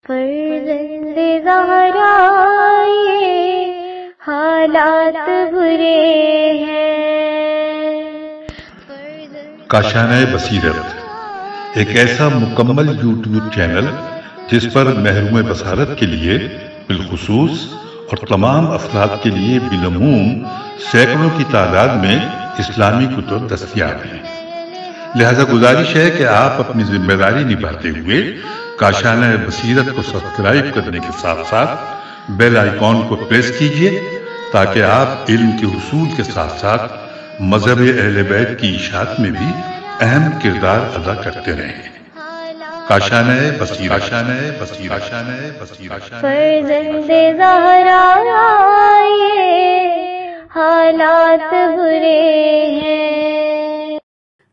فرزند زہرا یہ حالات برے ہیں۔ کاشانۂ بصیرت ایک ایسا مکمل یوٹیوب چینل جس پر محروم بصارت کے لیے بالخصوص اور تمام افراد کے لیے بالعموم سینکڑوں کی تعداد میں اسلامی کتب دستیاب ہیں۔ لہذا گزارش ہے کہ آپ اپنی ذمہ داری نبھاتے ہوئے کاشانۂ بصیرت کو سبسکرائب کرنے کے ساتھ ساتھ بیل آئیکن کو پریس کیجیے تاکہ آپ علم کے حصول کے ساتھ ساتھ مذہب اہل بیت کی اشاعت میں بھی اہم کردار ادا کرتے رہیں۔ کاشانۂ بصیرت، کاشانۂ بصیرت، کاشانۂ بصیرت۔ فرزند زہرا یہ حالات برے ہیں۔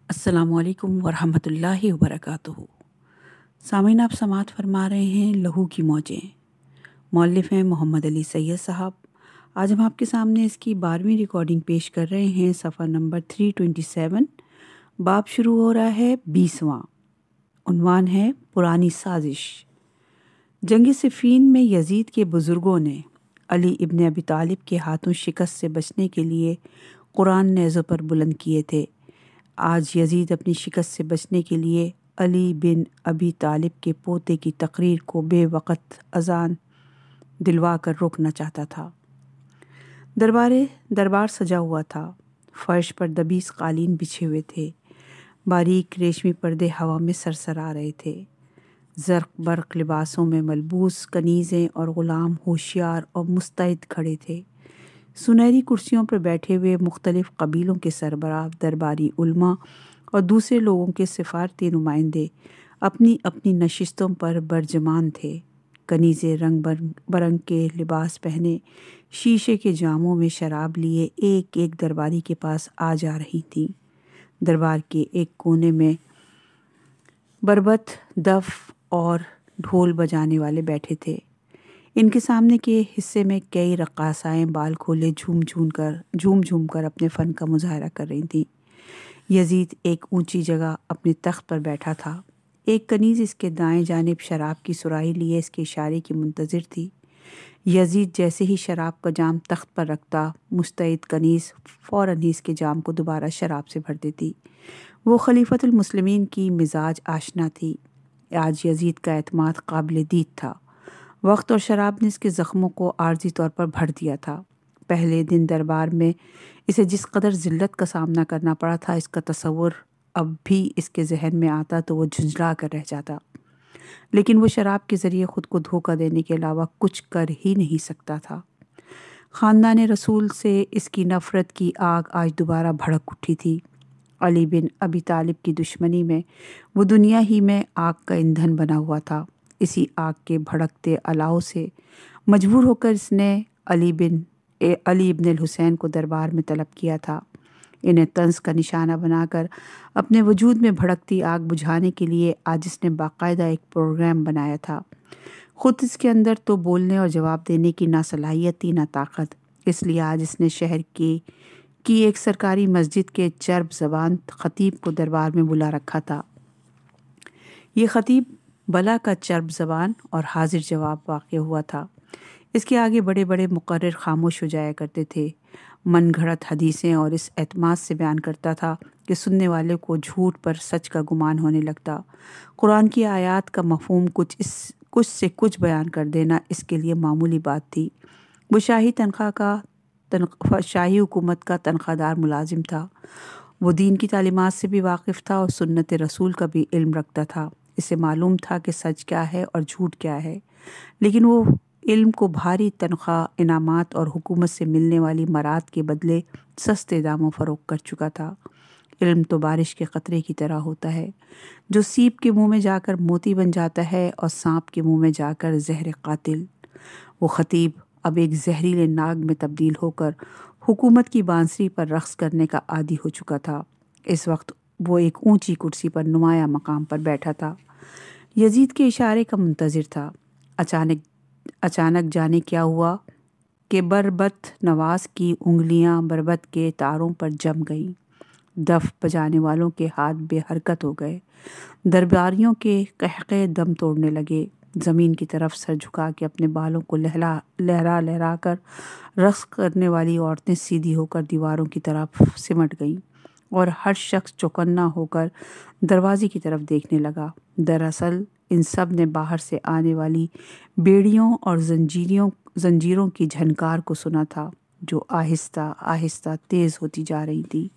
السلام علیکم ورحمۃ اللہ وبرکاتہ۔ سامعین، آپ سماعت فرما رہے ہیں لہو کی موجیں۔ مؤلف ہیں محمد علی سید صاحب۔ آج ہم آپ کے سامنے اس کی 12ویں ریکارڈنگ پیش کر رہے ہیں، صفحہ نمبر 327۔ باب شروع ہو رہا ہے 20واں۔ عنوان ہے پرانی سازش۔ جنگ صفین میں یزید کے بزرگوں نے علی ابن ابی طالب کے ہاتھوں شکست سے بچنے کے لیے قرآن نیزوں پر بلند کیے تھے۔ آج یزید اپنی شکست سے بچنے کے لیے علی بن ابی طالب کے پوتے کی تقریر کو بے وقت اذان دلوا کر روکنا چاہتا تھا۔ دربار سجا ہوا تھا، فرش پر دبیس قالین بچھے ہوئے تھے، باریک ریشمی پردے ہوا میں سرسرا رہے تھے۔ زرق برق لباسوں میں ملبوس کنیزیں اور غلام ہوشیار اور مستعد کھڑے تھے۔ سنہری کرسیوں پر بیٹھے ہوئے مختلف قبیلوں کے سربراہ، درباری علماء اور دوسرے لوگوں کے سفارتی نمائندے اپنی اپنی نشستوں پر برجمان تھے۔ کنیزیں رنگ برنگ کے لباس پہنے شیشے کے جاموں میں شراب لیے ایک ایک درباری کے پاس آ جا رہی تھیں۔ دربار کے ایک کونے میں بربط، دف اور ڈھول بجانے والے بیٹھے تھے۔ ان کے سامنے کے حصے میں کئی رقاصائیں بال کھولے جھوم کر اپنے فن کا مظاہرہ کر رہی تھیں۔ یزید ایک اونچی جگہ اپنے تخت پر بیٹھا تھا۔ ایک کنیز اس کے دائیں جانب شراب کی سراہی لیے اس کے اشارے کی منتظر تھی۔ یزید جیسے ہی شراب کا جام تخت پر رکھتا، مستعد کنیز فوراً ہی اس کے جام کو دوبارہ شراب سے بھر دیتی۔ وہ خلیفۃ المسلمین کی مزاج آشنا تھی۔ آج یزید کا اعتماد قابل دید تھا۔ وقت اور شراب نے اس کے زخموں کو عارضی طور پر بھر دیا تھا۔ پہلے دن دربار میں اسے جس قدر ذلت کا سامنا کرنا پڑا تھا، اس کا تصور اب بھی اس کے ذہن میں آتا تو وہ جھنجھلا کر رہ جاتا، لیکن وہ شراب کے ذریعے خود کو دھوکہ دینے کے علاوہ کچھ کر ہی نہیں سکتا تھا۔ خاندان رسول سے اس کی نفرت کی آگ آج دوبارہ بھڑک اٹھی تھی۔ علی بن ابی طالب کی دشمنی میں وہ دنیا ہی میں آگ کا ایندھن بنا ہوا تھا۔ اسی آگ کے بھڑکتے الاؤ سے مجبور ہو کر اس نے علی ابن الحسین کو دربار میں طلب کیا تھا۔ انہیں طنز کا نشانہ بنا کر اپنے وجود میں بھڑکتی آگ بجھانے کے لیے آج اس نے باقاعدہ ایک پروگرام بنایا تھا۔ خود اس کے اندر تو بولنے اور جواب دینے کی نہ صلاحیت تھی نہ طاقت، اس لیے آج اس نے شہر کی ایک سرکاری مسجد کے چرب زبان خطیب کو دربار میں بلا رکھا تھا۔ یہ خطیب بلا کا چرب زبان اور حاضر جواب واقع ہوا تھا۔ اس کے آگے بڑے بڑے مقرر خاموش ہو جایا کرتے تھے، من گھڑت حدیثیں اور اس اعتماد سے بیان کرتا تھا کہ سننے والے کو جھوٹ پر سچ کا گمان ہونے لگتا۔ قرآن کی آیات کا مفہوم کچھ سے کچھ بیان کر دینا اس کے لیے معمولی بات تھی۔ وہ شاہی حکومت کا تنخواہ دار ملازم تھا۔ وہ دین کی تعلیمات سے بھی واقف تھا اور سنت رسول کا بھی علم رکھتا تھا۔ اسے معلوم تھا کہ سچ کیا ہے اور جھوٹ کیا ہے، لیکن وہ علم کو بھاری تنخواہ، انعامات اور حکومت سے ملنے والی مراد کے بدلے سستے داموں فروخت کر چکا تھا۔ علم تو بارش کے قطرے کی طرح ہوتا ہے، جو سیپ کے منہ میں جا کر موتی بن جاتا ہے اور سانپ کے منہ میں جا کر زہر قاتل۔ وہ خطیب اب ایک زہریلے ناگ میں تبدیل ہو کر حکومت کی بانسری پر رقص کرنے کا عادی ہو چکا تھا۔ اس وقت وہ ایک اونچی کرسی پر نمایاں مقام پر بیٹھا تھا، یزید کے اشارے کا منتظر تھا۔ اچانک جانے کیا ہوا کہ بربط نواز کی انگلیاں بربط کے تاروں پر جم گئیں۔ دف بجانے والوں کے ہاتھ بے حرکت ہو گئے۔ درباریوں کے قہقہے دم توڑنے لگے۔ زمین کی طرف سر جھکا کے اپنے بالوں کو لہرا لہرا کر رقص کرنے والی عورتیں سیدھی ہو کر دیواروں کی طرف سمٹ گئیں اور ہر شخص چوکنا ہو کر دروازے کی طرف دیکھنے لگا۔ دراصل ان سب نے باہر سے آنے والی بیڑیوں اور زنجیروں کی جھنکار کو سنا تھا جو آہستہ آہستہ تیز ہوتی جا رہی تھی۔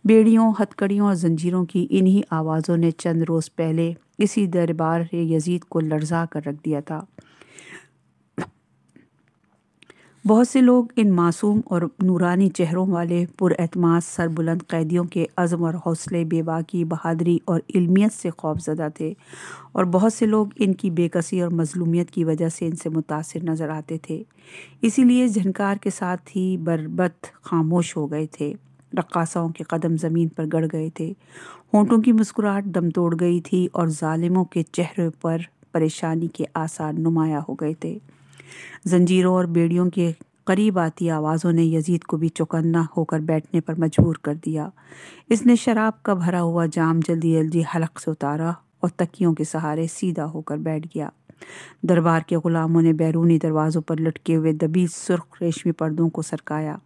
بیڑیوں، ہتکڑیوں اور زنجیروں کی انہی آوازوں نے چند روز پہلے اسی دربار یزید کو لرزا کر رکھ دیا تھا۔ بہت سے لوگ ان معصوم اور نورانی چہروں والے پراعتماد سربلند قیدیوں کے عزم اور حوصلے، بے باکی، بہادری اور علمیت سے خوفزدہ تھے، اور بہت سے لوگ ان کی بے کسی اور مظلومیت کی وجہ سے ان سے متاثر نظر آتے تھے، اسی لیے جھنکار کے ساتھ ہی بربط خاموش ہو گئے تھے۔ رقاصاؤں کے قدم زمین پر گڑ گئے تھے، ہونٹوں کی مسکراہٹ دم توڑ گئی تھی اور ظالموں کے چہرے پر پریشانی کے آثار نمایاں ہو گئے تھے۔ زنجیروں اور بیڑیوں کے قریب آتی آوازوں نے یزید کو بھی چوکنا ہو کر بیٹھنے پر مجبور کر دیا۔ اس نے شراب کا بھرا ہوا جام جلدی جلدی حلق سے اتارا اور تکیوں کے سہارے سیدھا ہو کر بیٹھ گیا۔ دربار کے غلاموں نے بیرونی دروازوں پر لٹکے ہوئے دبی سرخ ریشمی پردوں کو سرکایا۔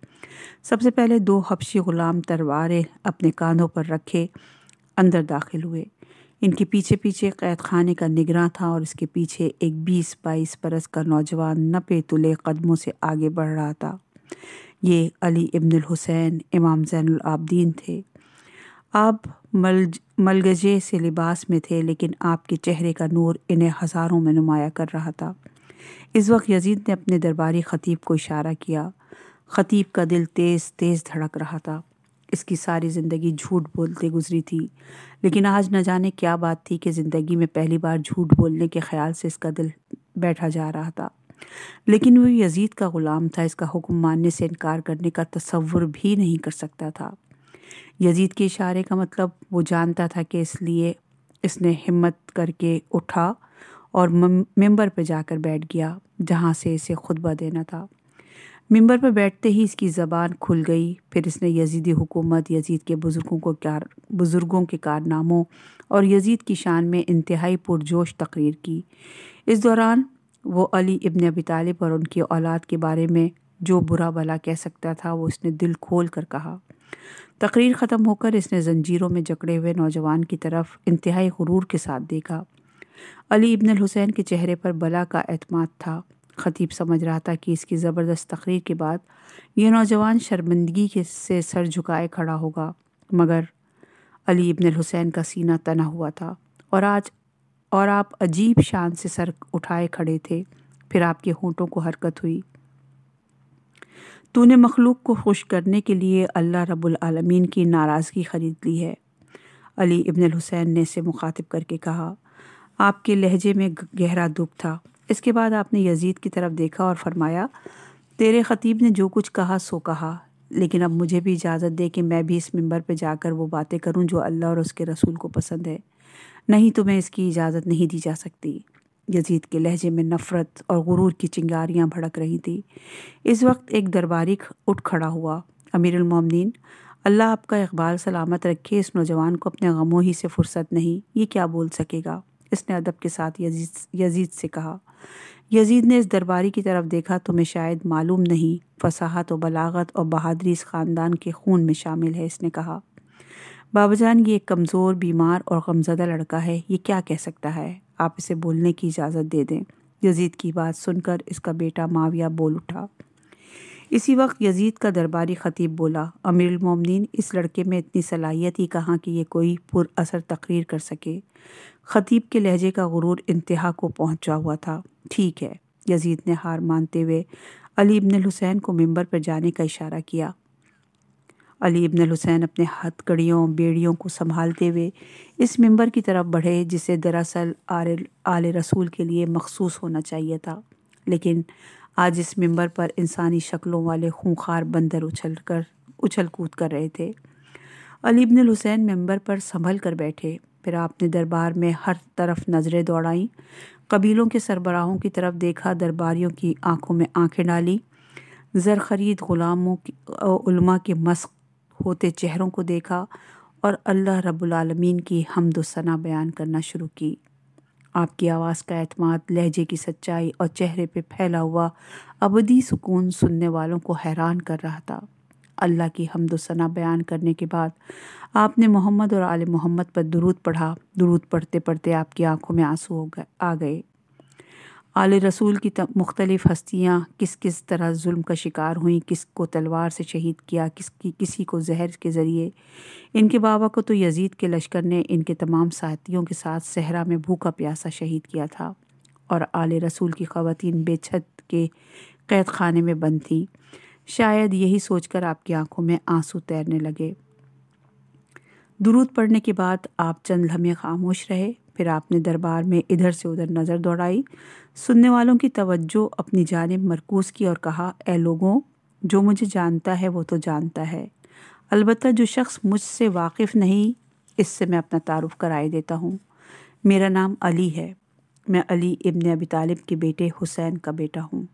سب سے پہلے 2 حبشی غلام تلواریں اپنے کاندھوں پر رکھے اندر داخل ہوئے۔ ان کے پیچھے پیچھے قید خانے کا نگراں تھا اور اس کے پیچھے ایک 20-22 برس کا نوجوان نپے تلے قدموں سے آگے بڑھ رہا تھا۔ یہ علی ابن الحسین امام زین العابدین تھے۔ آپ ملگجے سے لباس میں تھے، لیکن آپ کے چہرے کا نور انہیں ہزاروں میں نمایاں کر رہا تھا۔ اس وقت یزید نے اپنے درباری خطیب کو اشارہ کیا۔ خطیب کا دل تیز تیز دھڑک رہا تھا۔ اس کی ساری زندگی جھوٹ بولتے گزری تھی، لیکن آج نہ جانے کیا بات تھی کہ زندگی میں پہلی بار جھوٹ بولنے کے خیال سے اس کا دل بیٹھا جا رہا تھا۔ لیکن وہ یزید کا غلام تھا، اس کا حکم ماننے سے انکار کرنے کا تصور بھی نہیں کر سکتا تھا۔ یزید کے اشارے کا مطلب وہ جانتا تھا کہ اس لیے اس نے ہمت کر کے اٹھا اور ممبر پہ جا کر بیٹھ گیا جہاں سے اسے خطبہ دینا تھا۔ ممبر پر بیٹھتے ہی اس کی زبان کھل گئی۔ پھر اس نے یزیدی حکومت، یزید کے بزرگوں کے کارناموں اور یزید کی شان میں انتہائی پرجوش تقریر کی۔ اس دوران وہ علی ابن ابی طالب اور ان کی اولاد کے بارے میں جو برا بھلا کہہ سکتا تھا وہ اس نے دل کھول کر کہا۔ تقریر ختم ہو کر اس نے زنجیروں میں جکڑے ہوئے نوجوان کی طرف انتہائی غرور کے ساتھ دیکھا۔ علی ابن الحسین کے چہرے پر بلا کا اعتماد تھا۔ خطیب سمجھ رہا تھا کہ اس کی زبردست تقریر کے بعد یہ نوجوان شرمندگی سے سر جھکائے کھڑا ہوگا، مگر علی ابن الحسین کا سینہ تنا ہوا تھا اور آپ عجیب شان سے سر اٹھائے کھڑے تھے۔ پھر آپ کے ہونٹوں کو حرکت ہوئی۔ تو نے مخلوق کو خوش کرنے کے لیے اللہ رب العالمین کی ناراضگی خرید لی ہے، علی ابن الحسین نے اسے مخاطب کر کے کہا۔ آپ کے لہجے میں گہرا دکھ تھا۔ اس کے بعد آپ نے یزید کی طرف دیکھا اور فرمایا، تیرے خطیب نے جو کچھ کہا سو کہا، لیکن اب مجھے بھی اجازت دے کہ میں بھی اس منبر پہ جا کر وہ باتیں کروں جو اللہ اور اس کے رسول کو پسند ہے، نہیں تمہیں اس کی اجازت نہیں دی جا سکتی۔ یزید کے لہجے میں نفرت اور غرور کی چنگاریاں بھڑک رہی تھی۔ اس وقت ایک درباری اٹھ کھڑا ہوا۔ امیر المومنین، اللہ آپ کا اقبال سلامت رکھے، اس نوجوان کو اپنے غموں ہی سے فرصت نہیں، یہ کیا بول سکے گا؟ اس نے ادب کے ساتھ یزید سے کہا۔ یزید نے اس درباری کی طرف دیکھا۔ تمہیں شاید معلوم نہیں، فصاحت و بلاغت اور بہادری اس خاندان کے خون میں شامل ہے، اس نے کہا۔ بابا جان، یہ ایک کمزور، بیمار اور غمزدہ لڑکا ہے، یہ کیا کہہ سکتا ہے؟ آپ اسے بولنے کی اجازت دے دیں۔ یزید کی بات سن کر اس کا بیٹا معاویہ بول اٹھا۔ اسی وقت یزید کا درباری خطیب بولا، امیر المومنین، اس لڑکے میں اتنی صلاحیت ہی کہاں کہ یہ کوئی پر اثر تقریر کر سکے۔ خطیب کے لہجے کا غرور انتہا کو پہنچا ہوا تھا۔ ٹھیک ہے، یزید نے ہار مانتے ہوئے علی ابن الحسین کو ممبر پر جانے کا اشارہ کیا۔ علی ابن الحسین اپنے ہتھکڑیوں بیڑیوں کو سنبھالتے ہوئے اس ممبر کی طرف بڑھے جسے دراصل آل رسول کے لیے مخصوص ہونا چاہیے تھا، لیکن آج اس ممبر پر انسانی شکلوں والے خونخوار بندر اچھل کود کر رہے تھے۔ علی ابن الحسین ممبر پر سنبھل کر بیٹھے۔ پھر آپ نے دربار میں ہر طرف نظریں دوڑائیں، قبیلوں کے سربراہوں کی طرف دیکھا، درباریوں کی آنکھوں میں آنکھیں ڈالی، زرخرید غلاموں علماء کے مسخ ہوتے چہروں کو دیکھا اور اللہ رب العالمین کی حمد و ثنا بیان کرنا شروع کی۔ آپ کی آواز کا اعتماد، لہجے کی سچائی اور چہرے پہ پھیلا ہوا ابدی سکون سننے والوں کو حیران کر رہا تھا۔ اللہ کی حمد و ثنا بیان کرنے کے بعد آپ نے محمد اور آل محمد پر درود پڑھا۔ درود پڑھتے پڑھتے آپ کی آنکھوں میں آنسو آ گئے۔ آل رسول کی مختلف ہستیاں کس طرح ظلم کا شکار ہوئیں، کس کو تلوار سے شہید کیا، کسی کو زہر کے ذریعے۔ ان کے بابا کو تو یزید کے لشکر نے ان کے تمام ساتھیوں کے ساتھ صحرا میں بھوکا پیاسا شہید کیا تھا، اور آل رسول کی خواتین بے چھت کے قید خانے میں بند تھیں۔ شاید یہی سوچ کر آپ کی آنکھوں میں آنسو تیرنے لگے۔ درود پڑھنے کے بعد آپ چند لمحے خاموش رہے، پھر آپ نے دربار میں ادھر سے ادھر نظر دوڑائی، سننے والوں کی توجہ اپنی جانب مرکوز کی اور کہا، اے لوگوں، جو مجھے جانتا ہے وہ تو جانتا ہے، البتہ جو شخص مجھ سے واقف نہیں، اس سے میں اپنا تعارف کرائے دیتا ہوں۔ میرا نام علی ہے، میں علی ابن ابی طالب کے بیٹے حسین کا بیٹا ہوں۔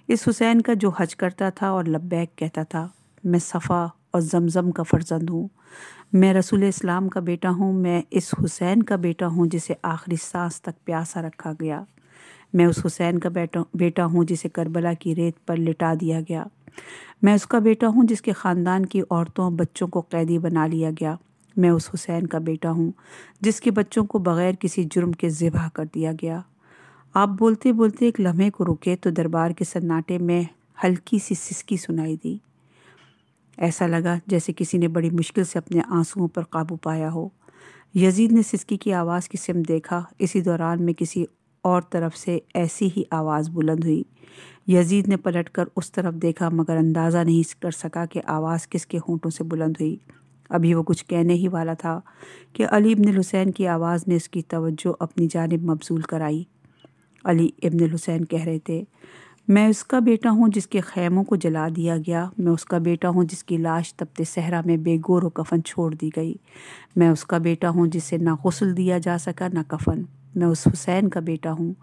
اس حسین کا جو حج کرتا تھا اور لبیک کہتا تھا۔ میں صفا اور زمزم کا فرزند ہوں، میں رسول اسلام کا بیٹا ہوں، میں اس حسین کا بیٹا ہوں جسے آخری سانس تک پیاسا رکھا گیا، میں اس حسین کا بیٹا ہوں جسے کربلا کی ریت پر لٹا دیا گیا، میں اس کا بیٹا ہوں جس کے خاندان کی عورتوں بچوں کو قیدی بنا لیا گیا، میں اس حسین کا بیٹا ہوں جس کے بچوں کو بغیر کسی جرم کے ذبح کر دیا گیا۔ آپ بولتے بولتے ایک لمحے کو رکے تو دربار کے سناٹے میں ہلکی سی سسکی سنائی دی۔ ایسا لگا جیسے کسی نے بڑی مشکل سے اپنے آنسوؤں پر قابو پایا ہو۔ یزید نے سسکی کی آواز کی سمت دیکھا۔ اسی دوران میں کسی اور طرف سے ایسی ہی آواز بلند ہوئی۔ یزید نے پلٹ کر اس طرف دیکھا مگر اندازہ نہیں کر سکا کہ آواز کس کے ہونٹوں سے بلند ہوئی۔ ابھی وہ کچھ کہنے ہی والا تھا کہ علی ابن الحسین کی آواز نے اس کی توجہ اپنی جانب مبذول کرائی۔ علی ابن الحسین کہہ رہے تھے، میں اس کا بیٹا ہوں جس کے خیموں کو جلا دیا گیا، میں اس کا بیٹا ہوں جس کی لاش تپتے صحرا میں بے گور و کفن چھوڑ دی گئی، میں اس کا بیٹا ہوں جسے نہ غسل دیا جا سکا نہ کفن، میں اس حسین کا بیٹا ہوں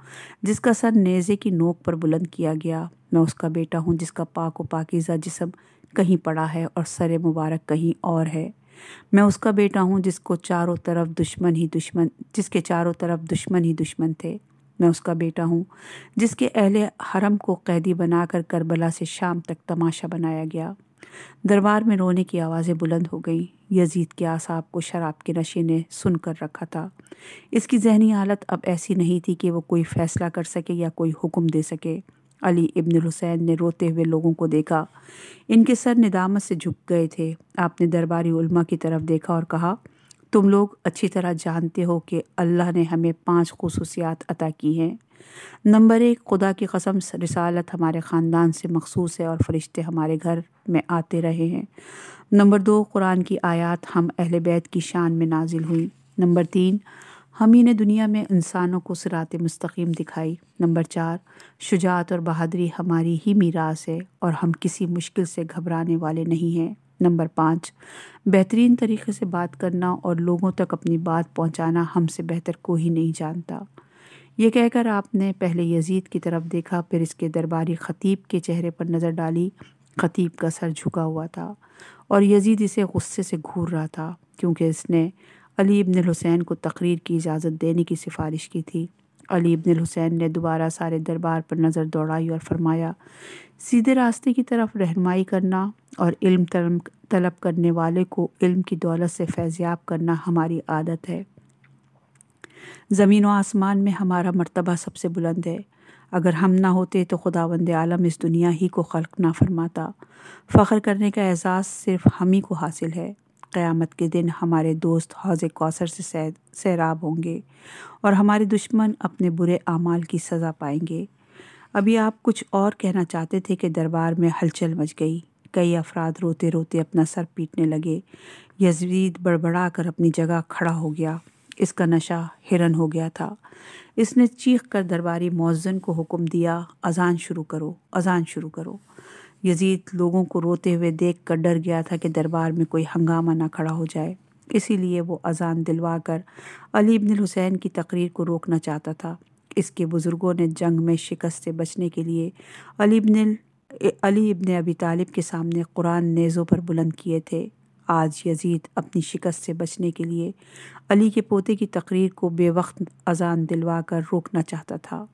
جس کا سر نیزے کی نوک پر بلند کیا گیا، میں اس کا بیٹا ہوں جس کا پاک و پاکیزہ جسم کہیں پڑا ہے اور سر مبارک کہیں اور ہے، میں اس کا بیٹا ہوں جس کے چاروں طرف دشمن ہی دشمن تھے، میں اس کا بیٹا ہوں جس کے اہل حرم کو قیدی بنا کر کربلا سے شام تک تماشا بنایا گیا۔ دربار میں رونے کی آوازیں بلند ہو گئیں۔ یزید کے اعصاب کو شراب کے نشے نے سن کر رکھا تھا۔ اس کی ذہنی حالت اب ایسی نہیں تھی کہ وہ کوئی فیصلہ کر سکے یا کوئی حکم دے سکے۔ علی ابن الحسین نے روتے ہوئے لوگوں کو دیکھا، ان کے سر ندامت سے جھک گئے تھے۔ آپ نے درباری علماء کی طرف دیکھا اور کہا، تم لوگ اچھی طرح جانتے ہو کہ اللہ نے ہمیں 5 خصوصیات عطا کی ہیں۔ نمبر 1، خدا کی قسم رسالت ہمارے خاندان سے مخصوص ہے اور فرشتے ہمارے گھر میں آتے رہے ہیں۔ نمبر 2، قرآن کی آیات ہم اہل بیت کی شان میں نازل ہوئی۔ نمبر 3، ہم ہی نے دنیا میں انسانوں کو صراط مستقیم دکھائی۔ نمبر 4، شجاعت اور بہادری ہماری ہی میراث ہے اور ہم کسی مشکل سے گھبرانے والے نہیں ہیں۔ نمبر 5، بہترین طریقے سے بات کرنا اور لوگوں تک اپنی بات پہنچانا ہم سے بہتر کوئی نہیں جانتا۔ یہ کہہ کر آپ نے پہلے یزید کی طرف دیکھا، پھر اس کے درباری خطیب کے چہرے پر نظر ڈالی۔ خطیب کا سر جھکا ہوا تھا اور یزید اسے غصے سے گھور رہا تھا کیونکہ اس نے علی ابن الحسین کو تقریر کی اجازت دینے کی سفارش کی تھی۔ علی ابن الحسین نے دوبارہ سارے دربار پر نظر دوڑائی اور فرمایا، سیدھے راستے کی طرف رہنمائی کرنا اور علم طلب کرنے والے کو علم کی دولت سے فیضیاب کرنا ہماری عادت ہے۔ زمین و آسمان میں ہمارا مرتبہ سب سے بلند ہے۔ اگر ہم نہ ہوتے تو خداوند عالم اس دنیا ہی کو خلق نہ فرماتا۔ فخر کرنے کا اعزاز صرف ہم ہی کو حاصل ہے۔ قیامت کے دن ہمارے دوست حوض کوثر سے سیراب ہوں گے اور ہمارے دشمن اپنے برے اعمال کی سزا پائیں گے۔ ابھی آپ کچھ اور کہنا چاہتے تھے کہ دربار میں ہلچل مچ گئی۔ کئی افراد روتے روتے اپنا سر پیٹنے لگے۔ یزید بڑبڑا کر اپنی جگہ کھڑا ہو گیا۔ اس کا نشہ ہرن ہو گیا تھا۔ اس نے چیخ کر درباری مؤذن کو حکم دیا، اذان شروع کرو، اذان شروع کرو۔ یزید لوگوں کو روتے ہوئے دیکھ کر ڈر گیا تھا کہ دربار میں کوئی ہنگامہ نہ کھڑا ہو جائے، اسی لیے وہ اذان دلوا کر علی ابن الحسین کی تقریر کو روکنا چاہتا تھا۔ اس کے بزرگوں نے جنگ میں شکست سے بچنے کے لیے علی ابن ابی طالب کے سامنے قرآن نیزوں پر بلند کیے تھے۔ آج یزید اپنی شکست سے بچنے کے لیے علی کے پوتے کی تقریر کو بے وقت اذان دلوا کر روکنا چاہتا تھا۔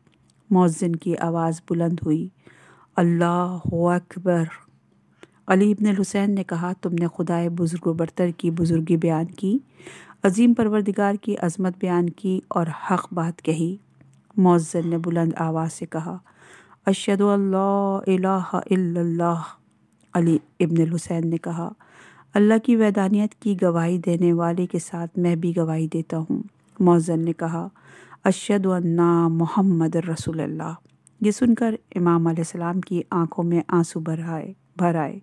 مؤذن کی آواز بلند ہوئی، اللہ اکبر۔ علی ابن الحسین نے کہا، تم نے خدائے بزرگ و برتر کی بزرگی بیان کی، عظیم پروردگار کی عظمت بیان کی اور حق بات کہی۔ مؤذن نے بلند آواز سے کہا، اشہد ان لا الہ الا اللہ۔ علی ابن الحسین نے کہا، اللہ کی وحدانیت کی گواہی دینے والے کے ساتھ میں بھی گواہی دیتا ہوں۔ مؤذن نے کہا، اشہد ان محمد رسول اللہ۔ یہ سن کر امام علیہ السلام کی آنکھوں میں آنسو بھر آئے۔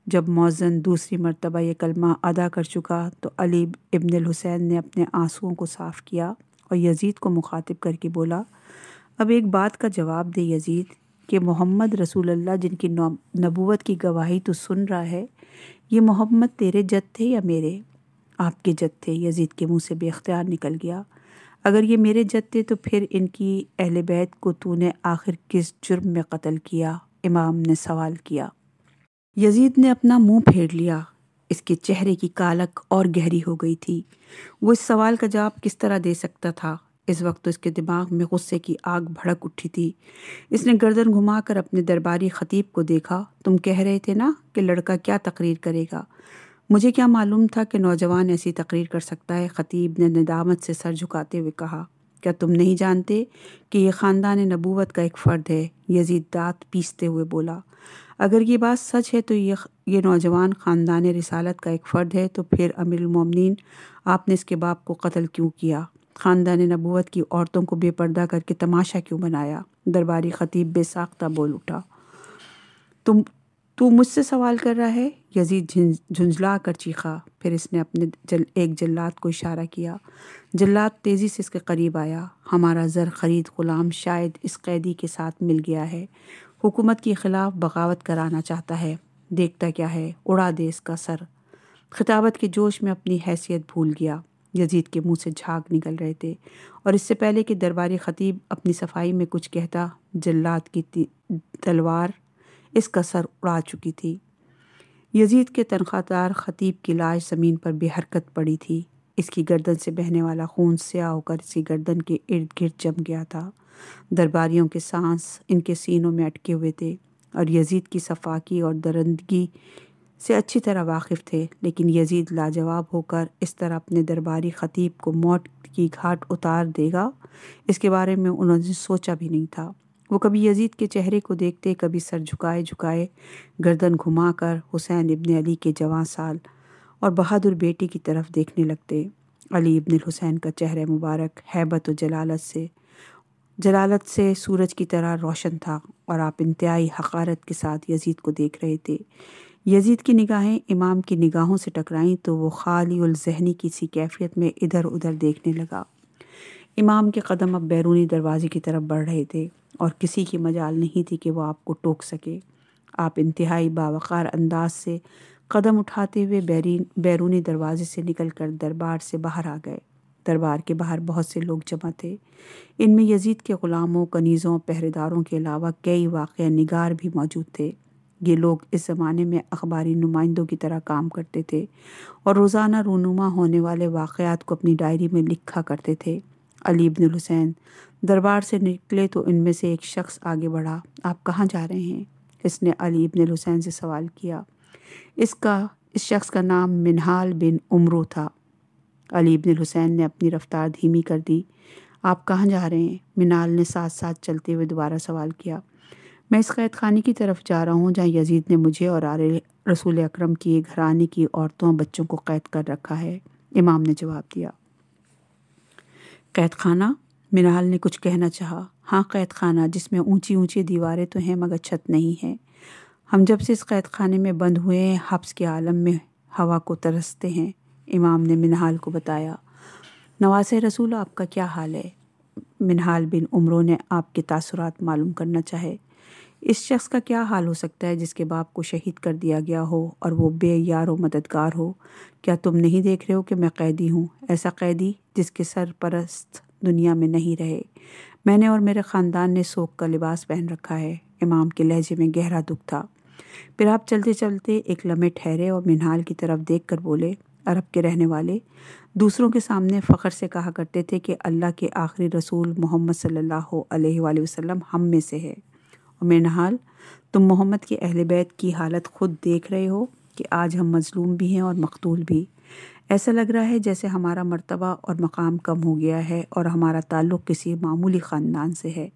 جب مؤذن دوسری مرتبہ یہ کلمہ ادا کر چکا تو علی ابن الحسین نے اپنے آنسوؤں کو صاف کیا اور یزید کو مخاطب کر کے بولا، اب ایک بات کا جواب دے یزید کہ محمد رسول اللہ جن کی نبوت کی گواہی تو سن رہا ہے، یہ محمد تیرے جد تھے یا میرے؟ آپ کے جد تھے، یزید کے منہ سے بے اختیار نکل گیا۔ اگر یہ میرے جد تھے تو پھر ان کی اہل بیت کو تو نے آخر کس جرم میں قتل کیا؟ امام نے سوال کیا۔ یزید نے اپنا منہ پھیر لیا، اس کے چہرے کی کالک اور گہری ہو گئی تھی۔ وہ اس سوال کا جواب کس طرح دے سکتا تھا؟ اس وقت اس کے دماغ میں غصے کی آگ بھڑک اٹھی تھی۔ اس نے گردن گھما کر اپنے درباری خطیب کو دیکھا، تم کہہ رہے تھے نا کہ لڑکا کیا تقریر کرے گا؟ مجھے کیا معلوم تھا کہ نوجوان ایسی تقریر کر سکتا ہے؟ خطیب نے ندامت سے سر جھکاتے ہوئے کہا، کیا تم نہیں جانتے کہ یہ خاندان نبوت کا ایک فرد ہے؟ یزید دانت پیستے ہوئے بولا، اگر یہ بات سچ ہے تو یہ نوجوان خاندان رسالت کا ایک فرد ہے، تو پھر امیر المومنین آپ نے اس کے باپ کو قتل کیوں کیا؟ خاندان نبوت کی عورتوں کو بے پردہ کر کے تماشا کیوں بنایا؟ درباری خطیب بے ساختہ بول اٹھا، تو مجھ سے سوال کر رہا ہے؟ یزید جھنجھلا کر چیخا۔ پھر اس نے اپنے ایک جلاد کو اشارہ کیا۔ جلاد تیزی سے اس کے قریب آیا، ہمارا زر خرید غلام شاید اس قیدی کے ساتھ مل گیا ہے، حکومت کے خلاف بغاوت کرانا چاہتا ہے، دیکھتا کیا ہے، اڑا دے اس کا سر۔ خطابت کے جوش میں اپنی حیثیت بھول گیا۔ یزید کے منہ سے جھاگ نکل رہے تھے اور اس سے پہلے کہ درباری خطیب اپنی صفائی میں کچھ کہتا، جلاد کی تلوار اس کا سر اڑا چکی تھی۔ یزید کے تنخواہ دار خطیب کی لاش زمین پر بے حرکت پڑی تھی۔ اس کی گردن سے بہنے والا خون سیاہ ہو کر اس کی گردن کے ارد گرد جم گیا تھا۔ درباریوں کے سانس ان کے سینوں میں اٹکے ہوئے تھے اور یزید کی صفاکی اور درندگی سے اچھی طرح واقف تھے، لیکن یزید لاجواب ہو کر اس طرح اپنے درباری خطیب کو موت کی گھاٹ اتار دے گا، اس کے بارے میں انہوں نے سوچا بھی نہیں تھا۔ وہ کبھی یزید کے چہرے کو دیکھتے، کبھی سر جھکائے گردن گھما کر حسین ابن علی کے جواں سال اور بہادر بیٹی کی طرف دیکھنے لگتے۔ علی ابن الحسین کا چہرہ مبارک ہیبت و جلالت سے سورج کی طرح روشن تھا اور آپ انتہائی حقارت کے ساتھ یزید کو دیکھ رہے تھے۔ یزید کی نگاہیں امام کی نگاہوں سے ٹکرائیں تو وہ خالی الذہنی کسی کیفیت میں ادھر ادھر دیکھنے لگا۔ امام کے قدم اب بیرونی دروازے کی طرف بڑھ رہے تھے اور کسی کی مجال نہیں تھی کہ وہ آپ کو ٹوک سکے۔ آپ انتہائی باوقار انداز سے قدم اٹھاتے ہوئے بیرونی دروازے سے نکل کر دربار سے باہر آ گئے۔ دربار کے باہر بہت سے لوگ جمع تھے، ان میں یزید کے غلاموں، کنیزوں، پہرے داروں کے علاوہ کئی واقعہ نگار بھی موجود تھے۔ یہ لوگ اس زمانے میں اخباری نمائندوں کی طرح کام کرتے تھے اور روزانہ رونما ہونے والے واقعات کو اپنی ڈائری میں لکھا کرتے تھے۔ علی ابن الحسین دربار سے نکلے تو ان میں سے ایک شخص آگے بڑھا، آپ کہاں جا رہے ہیں؟ اس نے علی ابن الحسین سے سوال کیا۔ اس شخص کا نام منہال بن عمرو تھا۔ علی ابن الحسین نے اپنی رفتار دھیمی کر دی۔ آپ کہاں جا رہے ہیں؟ منہال نے ساتھ ساتھ چلتے ہوئے دوبارہ سوال کیا۔ میں اس قید خانے کی طرف جا رہا ہوں جہاں یزید نے مجھے اور رسول اکرم کی گھرانے کی عورتوں اور بچوں کو قید کر رکھا ہے، امام نے جواب دیا۔ قید خانہ؟ منہال نے کچھ کہنا چاہا۔ ہاں، قید خانہ، جس میں اونچی اونچی دیواریں تو ہیں مگر چھت نہیں ہے۔ ہم جب سے اس قید خانے میں بند ہوئے ہیں حبس کے عالم میں ہوا کو ترستے ہیں، امام نے منہال کو بتایا۔ نواز رسول، آپ کا کیا حال ہے؟ منہال بن عمرو نے آپ کے تاثرات معلوم کرنا چاہے۔ اس شخص کا کیا حال ہو سکتا ہے جس کے باپ کو شہید کر دیا گیا ہو اور وہ بے یار و مددگار ہو؟ کیا تم نہیں دیکھ رہے ہو کہ میں قیدی ہوں، ایسا قیدی جس کے سرپرست دنیا میں نہیں رہے؟ میں نے اور میرے خاندان نے سوگ کا لباس پہن رکھا ہے۔ امام کے لہجے میں گہرا دکھ تھا۔ پھر آپ چلتے چلتے ایک لمحے ٹھہرے اور منہال کی طرف دیکھ کر بولے، عرب کے رہنے والے دوسروں کے سامنے فخر سے کہا کرتے تھے کہ اللہ کے آخری رسول محمد صلی اللہ علیہ وآلہ وسلم ہم میں سے ہے، اور منہال تم محمد کے اہل بیت کی حالت خود دیکھ رہے ہو کہ آج ہم مظلوم بھی ہیں اور مقتول بھی۔ ایسا لگ رہا ہے جیسے ہمارا مرتبہ اور مقام کم ہو گیا ہے اور ہمارا تعلق کسی معمولی خاندان سے ہے،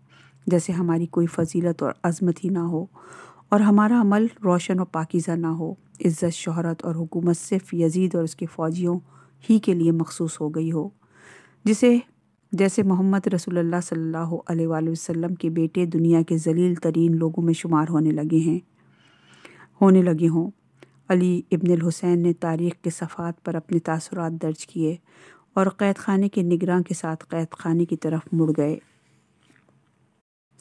جیسے ہماری کوئی فضیلت اور عظمت ہی نہ ہو اور ہمارا عمل روشن اور پاکیزہ نہ ہو۔ عزت، شہرت اور حکومت صرف یزید اور اس کے فوجیوں ہی کے لیے مخصوص ہو گئی ہو، جیسے محمد رسول اللہ صلی اللہ علیہ وآلہ وسلم کے بیٹے دنیا کے ذلیل ترین لوگوں میں شمار ہونے لگے ہوں۔ علی ابن الحسین نے تاریخ کے صفحات پر اپنے تاثرات درج کیے اور قید خانے کے نگراں کے ساتھ قید خانے کی طرف مڑ گئے۔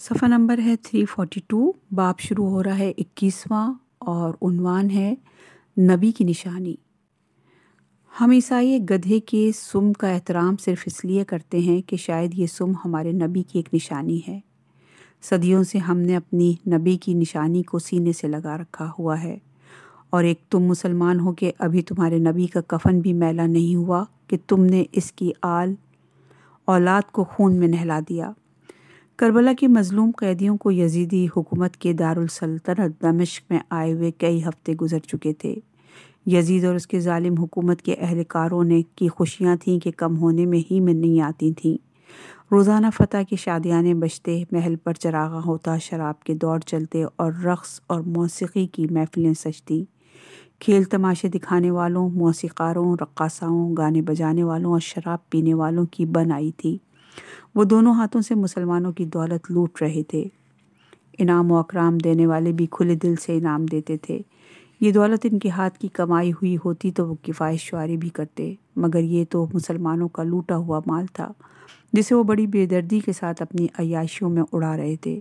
صفحہ نمبر ہے 342۔ باب شروع ہو رہا ہے 21واں اور عنوان ہے نبی کی نشانی۔ ہم عیسائی گدھے کے سم کا احترام صرف اس لیے کرتے ہیں کہ شاید یہ سم ہمارے نبی کی ایک نشانی ہے۔ صدیوں سے ہم نے اپنی نبی کی نشانی کو سینے سے لگا رکھا ہوا ہے، اور ایک تم مسلمان ہو کہ ابھی تمہارے نبی کا کفن بھی میلا نہیں ہوا کہ تم نے اس کی اولاد کو خون میں نہلا دیا۔ کربلا کے مظلوم قیدیوں کو یزیدی حکومت کے دارالسلطنت دمشق میں آئے ہوئے کئی ہفتے گزر چکے تھے۔ یزید اور اس کے ظالم حکومت کے اہلکاروں نے کی خوشیاں تھیں کہ کم ہونے میں ہی میں نہیں آتی تھیں۔ روزانہ فتح کے شادیانے بجتے، محل پر چراغاں ہوتا، شراب کے دور چلتے اور رقص اور موسیقی کی محفلیں سجتی۔ کھیل تماشے دکھانے والوں، موسیقاروں، رقاصاؤں، گانے بجانے والوں اور شراب پینے والوں کی بن آئی تھی۔ وہ دونوں ہاتھوں سے مسلمانوں کی دولت لوٹ رہے تھے۔ انعام و اکرام دینے والے بھی کھلے دل سے انعام دیتے تھے۔ یہ دولت ان کے ہاتھ کی کمائی ہوئی ہوتی تو وہ کفایت شعاری بھی کرتے، مگر یہ تو مسلمانوں کا لوٹا ہوا مال تھا جسے وہ بڑی بے دردی کے ساتھ اپنی عیاشیوں میں اڑا رہے تھے۔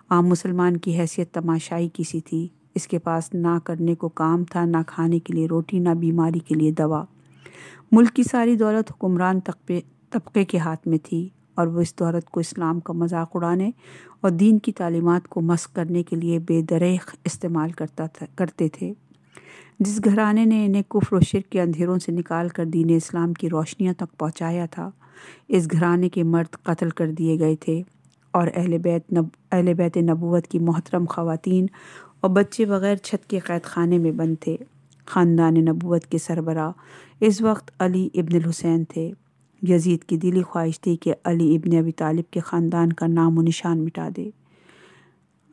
عام مسلمان کی حیثیت تماشائی کی سی تھی۔ اس کے پاس نہ کرنے کو کام تھا، نہ کھانے کے لیے روٹی، نہ بیماری کے لیے دوا۔ ملک کی ساری دولت حکمران طبقے کے ہاتھ میں تھی، اور وہ اس دولت کو اسلام کا مذاق اڑانے اور دین کی تعلیمات کو مسخ کرنے کے لیے بے دریغ استعمال کرتے تھے۔ جس گھرانے نے انہیں کفر و شرک کے اندھیروں سے نکال کر دین اسلام کی روشنیوں تک پہنچایا تھا، اس گھرانے کے مرد قتل کر دیے گئے تھے، اور اہل بیت نبوت کی محترم خواتین اور بچے بغیر چھت کے قید خانے میں بند تھے۔ خاندان نبوت کے سربراہ اس وقت علی ابن الحسین تھے۔ یزید کی دلی خواہش تھی کہ علی ابن ابی طالب کے خاندان کا نام و نشان مٹا دے۔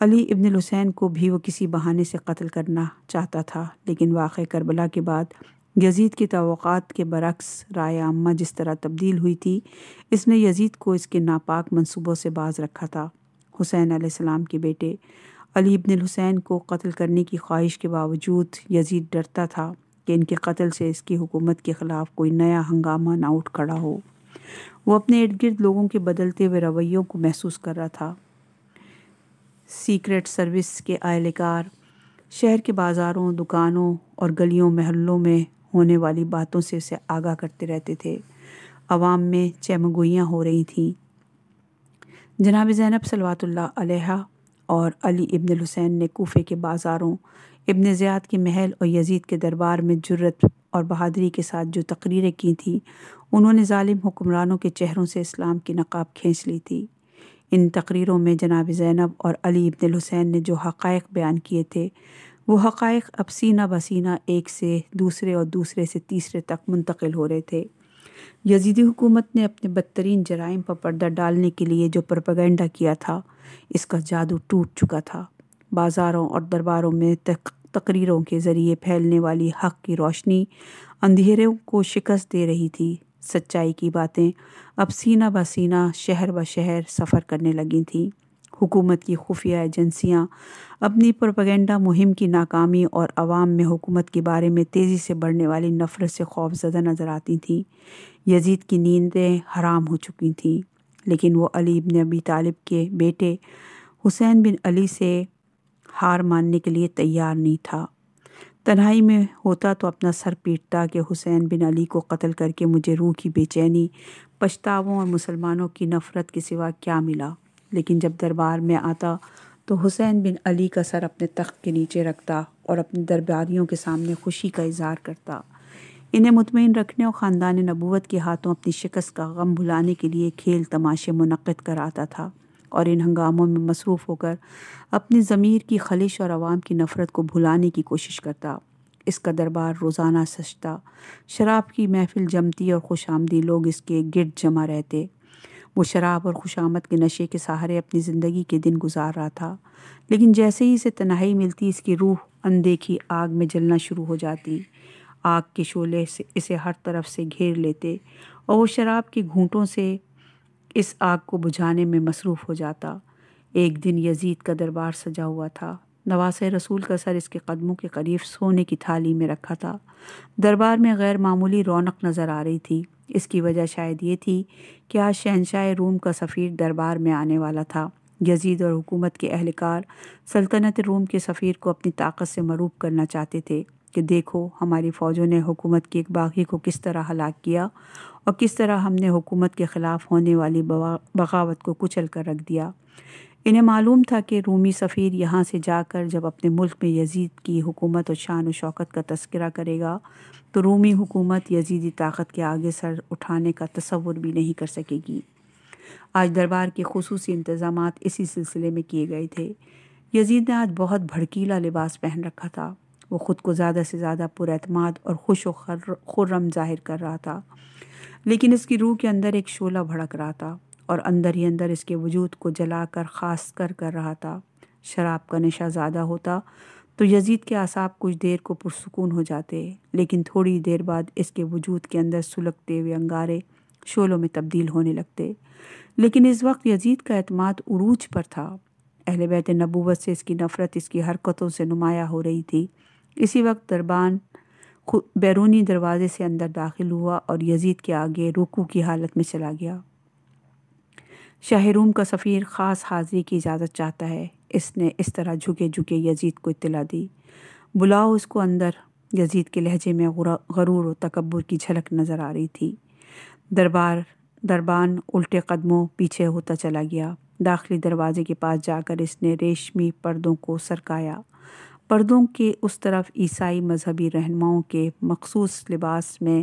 علی ابن الحسین کو بھی وہ کسی بہانے سے قتل کرنا چاہتا تھا، لیکن واقعہ کربلا کے بعد یزید کی توقعات کے برعکس رائے عامہ جس طرح تبدیل ہوئی تھی، اس نے یزید کو اس کے ناپاک منصوبوں سے باز رکھا تھا۔ حسین علیہ السلام کے بیٹے علی ابن الحسین کو قتل کرنے کی خواہش کے باوجود یزید ڈرتا تھا کہ ان کے قتل سے اس کی حکومت کے خلاف کوئی نیا ہنگامہ نہ اٹھ کھڑا ہو۔ وہ اپنے ارد گرد لوگوں کے بدلتے ہوئے رویوں کو محسوس کر رہا تھا۔ سیکرٹ سروس کے اہلکار شہر کے بازاروں، دکانوں اور گلیوں محلوں میں ہونے والی باتوں سے اسے آگاہ کرتے رہتے تھے۔ عوام میں چہمگوئیاں ہو رہی تھیں۔ جناب زینب صلوات اللہ علیہا اور علی ابن الحسین نے کوفے کے بازاروں، ابن زیاد کے محل اور یزید کے دربار میں جرت اور بہادری کے ساتھ جو تقریریں کی تھیں، انہوں نے ظالم حکمرانوں کے چہروں سے اسلام کی نقاب کھینچ لی تھی۔ ان تقریروں میں جناب زینب اور علی ابن الحسین نے جو حقائق بیان کیے تھے، وہ حقائق اب سینہ بسینہ ایک سے دوسرے اور دوسرے سے تیسرے تک منتقل ہو رہے تھے۔ یزیدی حکومت نے اپنے بدترین جرائم پر پردہ ڈالنے کے لیے جو پروپیگنڈا کیا تھا، اس کا جادو ٹوٹ چکا تھا۔ بازاروں اور درباروں میں تقریروں کے ذریعے پھیلنے والی حق کی روشنی اندھیروں کو شکست دے رہی تھی۔ سچائی کی باتیں اب سینہ بسینہ شہر بشہر سفر کرنے لگی تھیں۔ حکومت کی خفیہ ایجنسیاں اپنی پروپیگنڈا مہم کی ناکامی اور عوام میں حکومت کے بارے میں تیزی سے بڑھنے والی نفرت سے خوف زدہ نظر آتی تھیں۔ یزید کی نیندیں حرام ہو چکی تھیں، لیکن وہ علی ابن ابی طالب کے بیٹے حسین بن علی سے ہار ماننے کے لیے تیار نہیں تھا۔ تنہائی میں ہوتا تو اپنا سر پیٹتا کہ حسین بن علی کو قتل کر کے مجھے روح کی بے چینی، پچھتاووں اور مسلمانوں کی نفرت کے سوا کیا ملا، لیکن جب دربار میں آتا تو حسین بن علی کا سر اپنے تخت کے نیچے رکھتا اور اپنے درباریوں کے سامنے خوشی کا اظہار کرتا۔ انہیں مطمئن رکھنے اور خاندان نبوت کے ہاتھوں اپنی شکست کا غم بھلانے کے لیے کھیل تماشے منعقد کراتا تھا اور ان ہنگاموں میں مصروف ہو کر اپنی ضمیر کی خلش اور عوام کی نفرت کو بھلانے کی کوشش کرتا۔ اس کا دربار روزانہ سجتا، شراب کی محفل جمتی اور خوش آمدی لوگ اس کے گرد جمع رہتے۔ وہ شراب اور خوشامد کے نشے کے سہارے اپنی زندگی کے دن گزار رہا تھا، لیکن جیسے ہی اسے تنہائی ملتی اس کی روح اندیکھی آگ میں جلنا شروع ہو جاتی۔ آگ کے شعلے سے اسے ہر طرف سے گھیر لیتے اور وہ شراب کے گھونٹوں سے اس آگ کو بجھانے میں مصروف ہو جاتا۔ ایک دن یزید کا دربار سجا ہوا تھا۔ نواسہ رسول کا سر اس کے قدموں کے قریب سونے کی تھالی میں رکھا تھا۔ دربار میں غیر معمولی رونق نظر آ رہی تھی۔ اس کی وجہ شاید یہ تھی کہ آج شہنشاہ روم کا سفیر دربار میں آنے والا تھا۔ یزید اور حکومت کے اہلکار سلطنت روم کے سفیر کو اپنی طاقت سے مروب کرنا چاہتے تھے کہ دیکھو ہماری فوجوں نے حکومت کے ایک باغی کو کس طرح ہلاک کیا اور کس طرح ہم نے حکومت کے خلاف ہونے والی بغاوت کو کچل کر رکھ دیا۔ انہیں معلوم تھا کہ رومی سفیر یہاں سے جا کر جب اپنے ملک میں یزید کی حکومت اور شان و شوکت کا تذکرہ کرے گا تو رومی حکومت یزیدی طاقت کے آگے سر اٹھانے کا تصور بھی نہیں کر سکے گی۔ آج دربار کے خصوصی انتظامات اسی سلسلے میں کیے گئے تھے۔ یزید نے آج بہت بھڑکیلا لباس پہن رکھا تھا۔ وہ خود کو زیادہ سے زیادہ پر اعتماد اور خوش و خرم ظاہر کر رہا تھا، لیکن اس کی روح کے اندر ایک شعلہ بھڑک رہا تھا اور اندر ہی اندر اس کے وجود کو جلا کر خاص کر رہا تھا۔ شراب کا نشہ زیادہ ہوتا تو یزید کے اعصاب کچھ دیر کو پرسکون ہو جاتے، لیکن تھوڑی دیر بعد اس کے وجود کے اندر سلگتے ہوئے انگارے شعلوں میں تبدیل ہونے لگتے۔ لیکن اس وقت یزید کا اعتماد عروج پر تھا۔ اہل بیت نبوت سے اس کی نفرت اس کی حرکتوں سے نمایاں ہو رہی تھی۔ اسی وقت دربان بیرونی دروازے سے اندر داخل ہوا اور یزید کے آگے رکوع کی حالت میں چلا گیا۔ شاہ روم کا سفیر خاص حاضری کی اجازت چاہتا ہے، اس نے اس طرح جھکے یزید کو اطلاع دی۔ بلاؤ اس کو اندر۔ یزید کے لہجے میں غرور و تکبر کی جھلک نظر آ رہی تھی۔ دربان الٹے قدموں پیچھے ہوتا چلا گیا۔ داخلی دروازے کے پاس جا کر اس نے ریشمی پردوں کو سرکایا۔ پردوں کے اس طرف عیسائی مذہبی رہنماؤں کے مخصوص لباس میں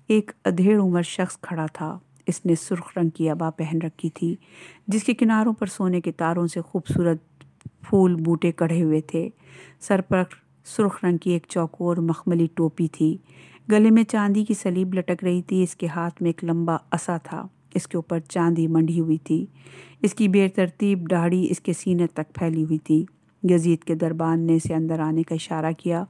ایک ادھیڑ عمر شخص کھڑا تھا۔ اس نے سرخ رنگ کی عبا پہن رکھی تھی جس کے کناروں پر سونے کے تاروں سے خوبصورت پھول بوٹے کڑھے ہوئے تھے۔ سر پر سرخ رنگ کی ایک چوکور مخملی ٹوپی تھی۔ گلے میں چاندی کی سلیب لٹک رہی تھی۔ اس کے ہاتھ میں ایک لمبا عصا تھا، اس کے اوپر چاندی منڈھی ہوئی تھی۔ اس کی بے ترتیب داڑھی اس کے سینے تک پھیلی ہوئی تھی۔ یزید کے دربان نے اسے اندر آنے کا اشارہ کیا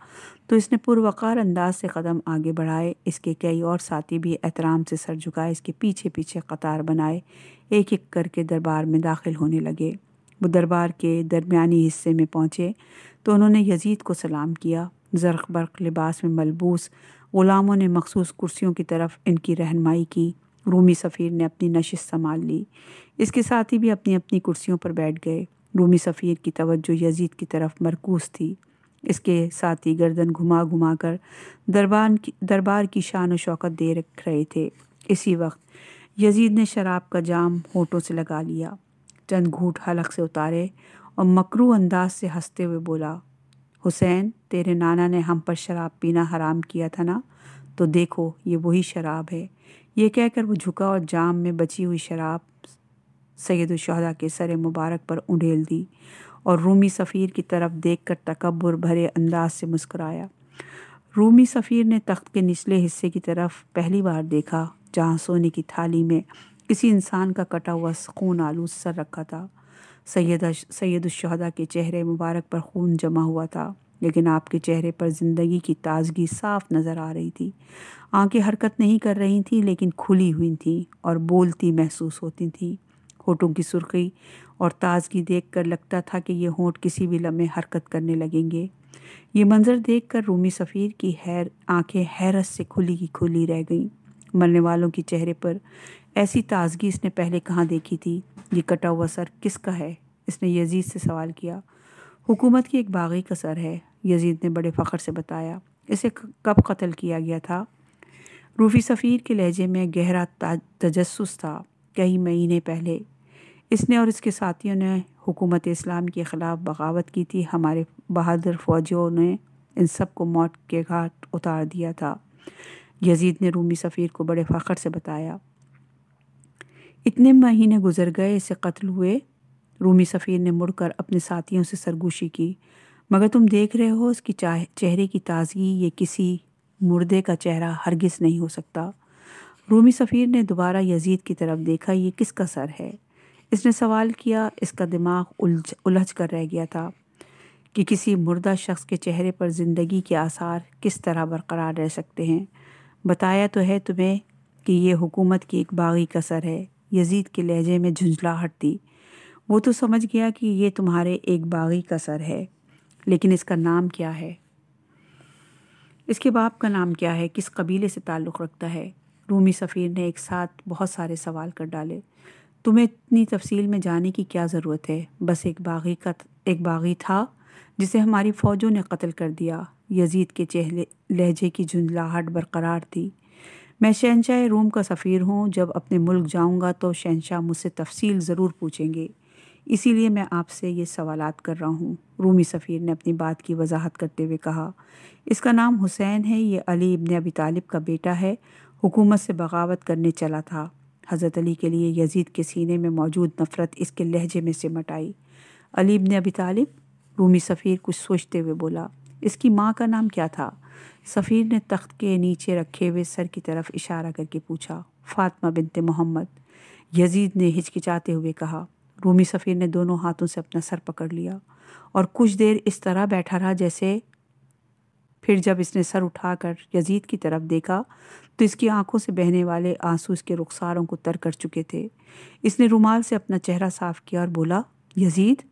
تو اس نے پروقار انداز سے قدم آگے بڑھائے۔ اس کے کئی اور ساتھی بھی احترام سے سر جھکائے اس کے پیچھے قطار بنائے ایک ایک کر کے دربار میں داخل ہونے لگے۔ وہ دربار کے درمیانی حصے میں پہنچے تو انہوں نے یزید کو سلام کیا۔ زرق برق لباس میں ملبوس غلاموں نے مخصوص کرسیوں کی طرف ان کی رہنمائی کی۔ رومی سفیر نے اپنی نشست سنبھال لی۔ اس کے ساتھی بھی اپنی اپنی کرسیوں پر بیٹھ گئے۔ رومی سفیر کی توجہ یزید کی طرف مرکوز تھی۔ اس کے ساتھی گردن گھما کر دربار کی شان و شوکت دے رکھ رہے تھے۔ اسی وقت یزید نے شراب کا جام ہونٹوں سے لگا لیا، چند گھونٹ حلق سے اتارے اور مکروہ انداز سے ہنستے ہوئے بولا، حسین تیرے نانا نے ہم پر شراب پینا حرام کیا تھا نا، تو دیکھو یہ وہی شراب ہے۔ یہ کہہ کر وہ جھکا اور جام میں بچی ہوئی شراب سید الشہداء کے سر مبارک پر انڈیل دی اور رومی سفیر کی طرف دیکھ کر تکبر بھرے انداز سے مسکرایا۔ رومی سفیر نے تخت کے نچلے حصے کی طرف پہلی بار دیکھا جہاں سونے کی تھالی میں کسی انسان کا کٹا ہوا خون آلود سر رکھا تھا۔ سید الشہداء کے چہرے مبارک پر خون جمع ہوا تھا، لیکن آپ کے چہرے پر زندگی کی تازگی صاف نظر آ رہی تھی۔ آنکھیں حرکت نہیں کر رہی تھیں لیکن کھلی ہوئی تھیں اور بولتی محسوس ہوتی تھیں۔ ہونٹوں کی سرخی اور تازگی دیکھ کر لگتا تھا کہ یہ ہونٹ کسی بھی لمحے حرکت کرنے لگیں گے۔ یہ منظر دیکھ کر رومی سفیر کی آنکھیں حیرت سے کھلی رہ گئیں۔ مرنے والوں کے چہرے پر ایسی تازگی اس نے پہلے کہاں دیکھی تھی؟ یہ کٹا ہوا سر کس کا ہے؟ اس نے یزید سے سوال کیا۔ حکومت کی ایک باغی کا سر ہے، یزید نے بڑے فخر سے بتایا۔ اسے کب قتل کیا گیا تھا؟ رومی سفیر کے لہجے میں گہرا تجسس تھا۔ کئی مہینے پہلے۔ اس نے اور اس کے ساتھیوں نے حکومت اسلام کے خلاف بغاوت کی تھی، ہمارے بہادر فوجیوں نے ان سب کو موت کے گھاٹ اتار دیا تھا۔ یزید نے رومی سفیر کو بڑے فخر سے بتایا۔ اتنے مہینے گزر گئے، اسے قتل ہوئے۔ رومی سفیر نے مڑ کر اپنے ساتھیوں سے سرگوشی کی، مگر تم دیکھ رہے ہو اس کی چہرے کی تازگی، یہ کسی مردے کا چہرہ ہرگز نہیں ہو سکتا۔ رومی سفیر نے دوبارہ یزید کی طرف دیکھا، یہ کس کا سر ہے؟ اس نے سوال کیا۔ اس کا دماغ الجھ کر رہ گیا تھا کہ کسی مردہ شخص کے چہرے پر زندگی کے آثار کس طرح برقرار رہ سکتے ہیں۔ بتایا تو ہے تمہیں کہ یہ حکومت کی ایک باغی کا سر ہے۔ یزید کے لہجے میں جھنجھلاہٹ تھی۔ وہ تو سمجھ گیا کہ یہ تمہارے ایک باغی کا سر ہے، لیکن اس کا نام کیا ہے؟ اس کے باپ کا نام کیا ہے؟ کس قبیلے سے تعلق رکھتا ہے؟ رومی سفیر نے ایک ساتھ بہت سارے سوال کر ڈالے۔ تمہیں اتنی تفصیل میں جانے کی کیا ضرورت ہے؟ بس ایک باغی تھا جسے ہماری فوجوں نے قتل کر دیا۔ یزید کے لہجے کی جھنجھلاہٹ برقرار تھی۔ میں شہنشاہ روم کا سفیر ہوں، جب اپنے ملک جاؤں گا تو شہنشاہ مجھ سے تفصیل ضرور پوچھیں گے، اسی لیے میں آپ سے یہ سوالات کر رہا ہوں۔ رومی سفیر نے اپنی بات کی وضاحت کرتے ہوئے کہا، اس کا نام حسین ہے، یہ علی ابن ابی طالب کا بیٹا ہے، حکومت سے بغاوت کرنے چلا تھا۔ حضرت علی کے لیے یزید کے سینے میں موجود نفرت اس کے لہجے میں سمٹ آئی۔ علی ابن ابی طالب؟ رومی سفیر کچھ سوچتے ہوئے بولا، اس کی ماں کا نام کیا تھا؟ سفیر نے تخت کے نیچے رکھے ہوئے سر کی طرف اشارہ کر کے پوچھا۔ فاطمہ بنت محمد، یزید نے ہچکچاتے ہوئے کہا۔ رومی سفیر نے دونوں ہاتھوں سے اپنا سر پکڑ لیا اور کچھ دیر اس طرح بیٹھا رہا جیسے، پھر جب اس نے سر اٹھا کر یزید کی طرف دیکھا تو اس کی آنکھوں سے بہنے والے آنسو اس کے رخساروں کو تر کر چکے تھے۔ اس نے رومال سے اپنا چہرہ صاف کیا اور بولا، یزید،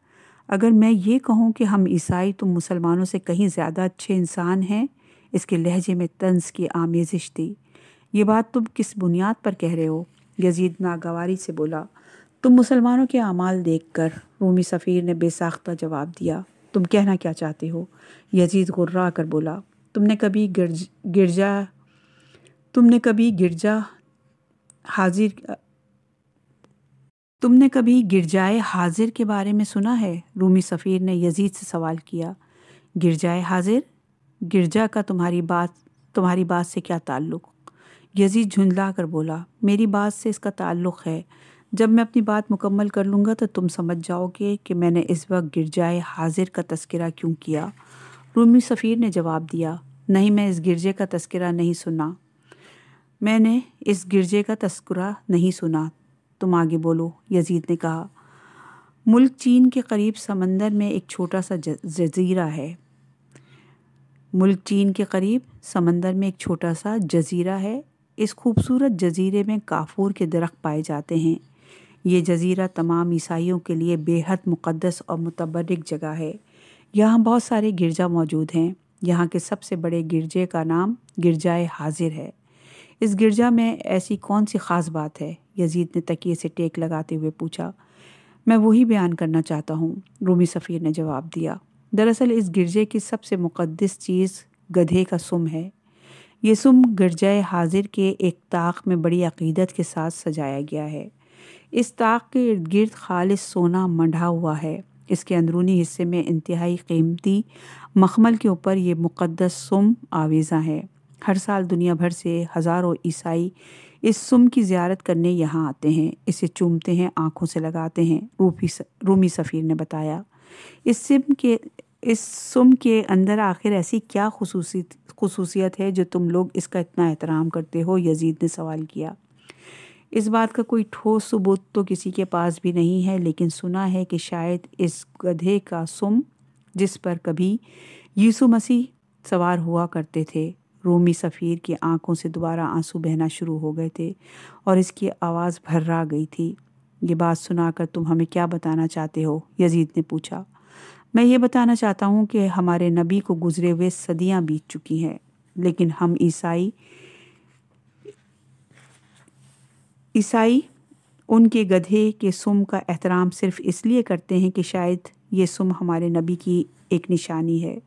اگر میں یہ کہوں کہ ہم عیسائی تم مسلمانوں سے کہیں زیادہ اچھے انسان ہیں؟ اس کے لہجے میں طنز کی آمیزش تھی۔ یہ بات تم کس بنیاد پر کہہ رہے ہو؟ یزید ناگواری سے بولا، تم مسلمانوں کے اعمال دیکھ کر۔ رومی سفیر نے بے ساختہ جواب دیا، تم کہنا کیا چاہتے ہو؟ یزید غرا کر بولا، تم نے کبھی گرجائے حاضر کے بارے میں سنا ہے؟ رومی سفیر نے یزید سے سوال کیا۔ گرجائے حاضر؟ گرجا کا تمہاری بات سے کیا تعلق؟ یزید جھنجلا کر بولا، میری بات سے اس کا تعلق ہے۔ جب میں اپنی بات مکمل کر لوں گا تو تم سمجھ جاؤ گے کہ میں نے اس وقت گرجائے حاضر کا تذکرہ کیوں کیا۔ رومی سفیر نے جواب دیا، نہیں، میں اس گرجے کا تذکرہ نہیں سنا۔ تم آگے بولو، یزید نے کہا۔ ملک چین کے قریب سمندر میں ایک چھوٹا سا جزیرہ ہے۔ اس خوبصورت جزیرے میں کافور کے درخت پائے جاتے ہیں۔ یہ جزیرہ تمام عیسائیوں کے لیے بے حد مقدس اور متبرک جگہ ہے۔ یہاں بہت سارے گرجا موجود ہیں۔ یہاں کے سب سے بڑے گرجے کا نام گرجائے حاضر ہے۔ اس گرجا میں ایسی کون سی خاص بات ہے؟ یزید نے تکیے سے ٹیک لگاتے ہوئے پوچھا۔ میں وہی بیان کرنا چاہتا ہوں، رومی سفیر نے جواب دیا۔ دراصل اس گرجے کی سب سے مقدس چیز گدھے کا سم ہے۔ یہ سم گرجائے حاضر کے ایک طاق میں بڑی عقیدت کے ساتھ سجایا گیا ہے۔ اس طاق کے ارد گرد خالص سونا منڈھا ہوا ہے۔ اس کے اندرونی حصے میں انتہائی قیمتی مخمل کے اوپر یہ مقدس سم آویزاں ہے۔ ہر سال دنیا بھر سے ہزاروں عیسائی اس سم کی زیارت کرنے یہاں آتے ہیں، اسے چومتے ہیں، آنکھوں سے لگاتے ہیں، رومی سفیر نے بتایا۔ اس سم کے اندر آخر ایسی کیا خصوصیت ہے جو تم لوگ اس کا اتنا احترام کرتے ہو؟ یزید نے سوال کیا۔ اس بات کا کوئی ٹھوس ثبوت تو کسی کے پاس بھی نہیں ہے، لیکن سنا ہے کہ شاید اس گدھے کا سم جس پر کبھی یسوع مسیح سوار ہوا کرتے تھے۔ رومی سفیر کی آنکھوں سے دوبارہ آنسو بہنا شروع ہو گئے تھے اور اس کی آواز بھرا گئی تھی۔ یہ بات سنا کر تم ہمیں کیا بتانا چاہتے ہو؟ یزید نے پوچھا۔ میں یہ بتانا چاہتا ہوں کہ ہمارے نبی کو گزرے ہوئے صدیاں بیت چکی ہیں، لیکن ہم عیسائی ان کے گدھے کے سم کا احترام صرف اس لیے کرتے ہیں کہ شاید یہ سم ہمارے نبی کی ایک نشانی ہے۔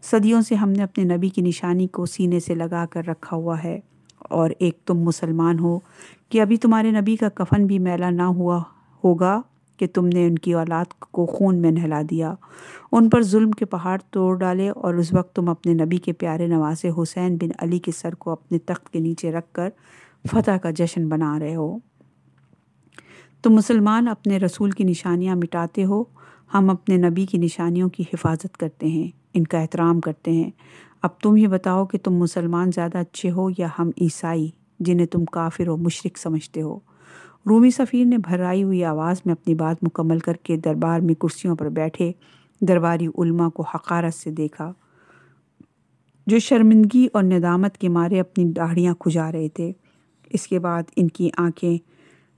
صدیوں سے ہم نے اپنے نبی کی نشانی کو سینے سے لگا کر رکھا ہوا ہے، اور ایک تم مسلمان ہو کہ ابھی تمہارے نبی کا کفن بھی میلا نہ ہوا ہوگا کہ تم نے ان کی اولاد کو خون میں نہلا دیا، ان پر ظلم کے پہاڑ توڑ ڈالے، اور اس وقت تم اپنے نبی کے پیارے نواسے حسین بن علی کے سر کو اپنے تخت کے نیچے رکھ کر فتح کا جشن بنا رہے ہو۔ تم مسلمان اپنے رسول کی نشانیاں مٹاتے ہو، ہم اپنے نبی کی نشانیوں کی حفاظت کرتے ہیں، ان کا احترام کرتے ہیں۔ اب تم ہی بتاؤ کہ تم مسلمان زیادہ اچھے ہو یا ہم عیسائی جنہیں تم کافر و مشرک سمجھتے ہو؟ رومی سفیر نے بھرائی ہوئی آواز میں اپنی بات مکمل کر کے دربار میں کرسیوں پر بیٹھے درباری علماء کو حقارت سے دیکھا، جو شرمندگی اور ندامت کے مارے اپنی داڑھیاں کھجا رہے تھے۔ اس کے بعد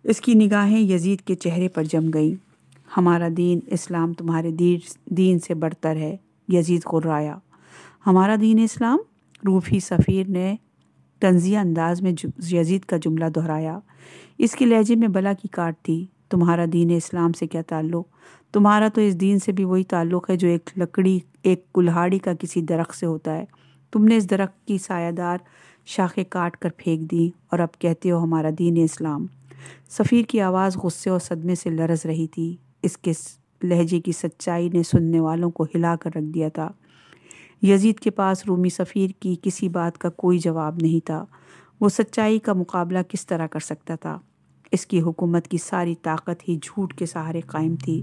اس کی نگاہیں یزید کے چہرے پر جم گئیں۔ ہمارا دین اسلام تمہارے دین سے برتر ہے، یزید غرایا۔ ہمارا دین اسلام؟ رومی سفیر نے طنزیہ انداز میں یزید کا جملہ دہرایا۔ اس کے لہجے میں بلا کی کاٹ تھی۔ تمہارا دین اسلام سے کیا تعلق؟ تمہارا تو اس دین سے بھی وہی تعلق ہے جو ایک کلہاڑی کا کسی درخت سے ہوتا ہے۔ تم نے اس درخت کی سایہ دار شاخیں کاٹ کر پھینک دی اور اب کہتے ہو ہمارا دین اسلام۔ سفیر کی آواز غصے اور صدمے سے لرز رہی تھی۔ اس کے لہجے کی سچائی نے سننے والوں کو ہلا کر رکھ دیا تھا۔ یزید کے پاس رومی سفیر کی کسی بات کا کوئی جواب نہیں تھا۔ وہ سچائی کا مقابلہ کس طرح کر سکتا تھا؟ اس کی حکومت کی ساری طاقت ہی جھوٹ کے سہارے قائم تھی۔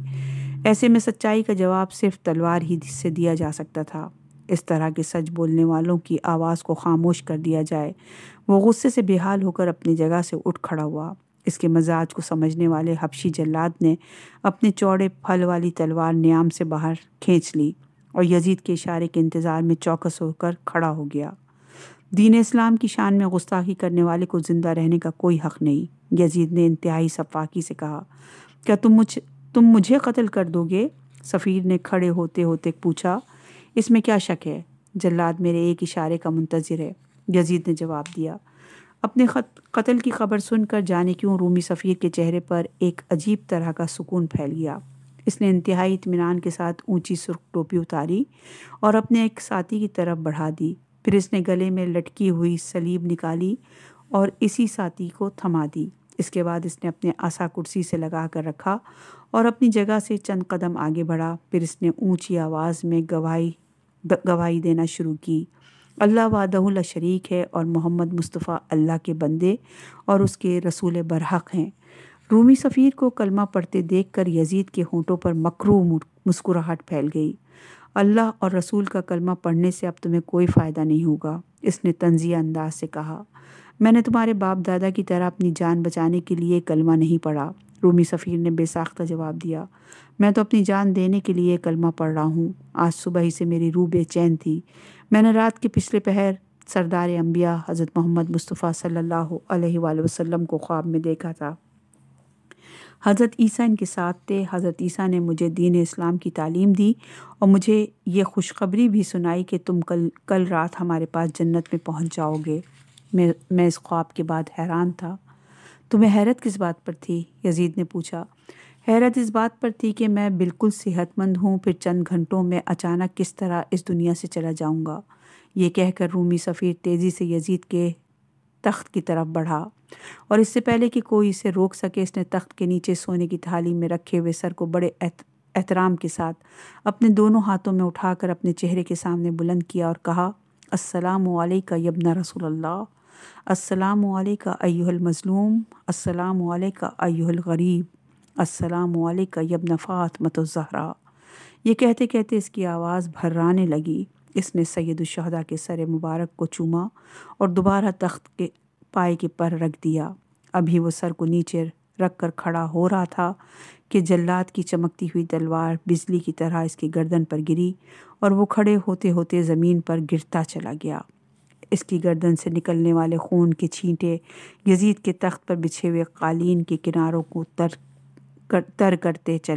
ایسے میں سچائی کا جواب صرف تلوار ہی سے دیا جا سکتا تھا۔ اس طرح کے سچ بولنے والوں کی آواز کو خاموش کر دیا جائے۔ وہ غصے سے بے حال ہو کر اپنی جگہ سے اٹھ کھڑا ہوا۔ اس کے مزاج کو سمجھنے والے حبشی جلاد نے اپنے چوڑے پھل والی تلوار نیام سے باہر کھینچ لی اور یزید کے اشارے کے انتظار میں چوکس ہو کر کھڑا ہو گیا۔ دین اسلام کی شان میں گستاخی کرنے والے کو زندہ رہنے کا کوئی حق نہیں، یزید نے انتہائی صفاقی سے کہا۔ کیا تم مجھے قتل کر دو گے؟ سفیر نے کھڑے ہوتے ہوتے پوچھا۔ اس میں کیا شک ہے؟ جلاد میرے ایک اشارے کا منتظر ہے، یزید نے جواب دیا۔ اپنے قتل کی خبر سن کر جانے کیوں رومی سفیر کے چہرے پر ایک عجیب طرح کا سکون پھیل گیا۔ اس نے انتہائی اطمینان کے ساتھ اونچی سرخ ٹوپی اتاری اور اپنے ایک ساتھی کی طرف بڑھا دی۔ پھر اس نے گلے میں لٹکی ہوئی سلیب نکالی اور اسی ساتھی کو تھما دی۔ اس کے بعد اس نے اپنے عصا کرسی سے لگا کر رکھا اور اپنی جگہ سے چند قدم آگے بڑھا۔ پھر اس نے اونچی آواز میں گواہی دینا شروع کی، اللہ وحدہ لا شریک ہے اور محمد مصطفیٰ اللہ کے بندے اور اس کے رسول برحق ہیں۔ رومی سفیر کو کلمہ پڑھتے دیکھ کر یزید کے ہونٹوں پر مکروہ مسکراہٹ پھیل گئی۔ اللہ اور رسول کا کلمہ پڑھنے سے اب تمہیں کوئی فائدہ نہیں ہوگا، اس نے طنزیہ انداز سے کہا۔ میں نے تمہارے باپ دادا کی طرح اپنی جان بچانے کے لیے کلمہ نہیں پڑھا، رومی سفیر نے بے ساختہ جواب دیا۔ میں تو اپنی جان دینے کے لیے کلمہ پڑھ رہا ہوں۔ آج صبح ہی سے میری روح بے چین تھی۔ میں نے رات کے پچھلے پہر سردار انبیاء حضرت محمد مصطفیٰ صلی اللہ علیہ وآلہ وسلم کو خواب میں دیکھا تھا۔ حضرت عیسیٰ ان کے ساتھ تھے۔ حضرت عیسیٰ نے مجھے دین اسلام کی تعلیم دی اور مجھے یہ خوشخبری بھی سنائی کہ تم کل رات ہمارے پاس جنت میں پہنچ جاؤ گے۔ میں اس خواب کے بعد حیران تھا۔ تمہیں حیرت کس بات پر تھی؟ یزید نے پوچھا۔ حیرت اس بات پر تھی کہ میں بالکل صحت مند ہوں، پھر چند گھنٹوں میں اچانک کس طرح اس دنیا سے چلا جاؤں گا۔ یہ کہہ کر رومی سفیر تیزی سے یزید کے تخت کی طرف بڑھا اور اس سے پہلے کہ کوئی اسے روک سکے اس نے تخت کے نیچے سونے کی تھالی میں رکھے ہوئے سر کو بڑے احترام کے ساتھ اپنے دونوں ہاتھوں میں اٹھا کر اپنے چہرے کے سامنے بلند کیا اور کہا، السلام علیکہ یابن رسول اللہ، السلام علیکہ ایھا المظلوم، السلام علیکہ ایھا الغریب، السلام علیکہ یابن فاطمۃ الزہرا۔ یہ کہتے کہتے اس کی آواز بھرانے لگی۔ اس نے سید الشہداء کے سر مبارک کو چوما اور دوبارہ تخت کے پائے کے پر رکھ دیا۔ ابھی وہ سر کو نیچے رکھ کر کھڑا ہو رہا تھا کہ جلاد کی چمکتی ہوئی تلوار بجلی کی طرح اس کی گردن پر گری اور وہ کھڑے ہوتے ہوتے زمین پر گرتا چلا گیا۔ اس کی گردن سے نکلنے والے خون کے چھینٹے یزید کے تخت پر بچھے ہوئے قالین کے کناروں کو تر کرتے چلے۔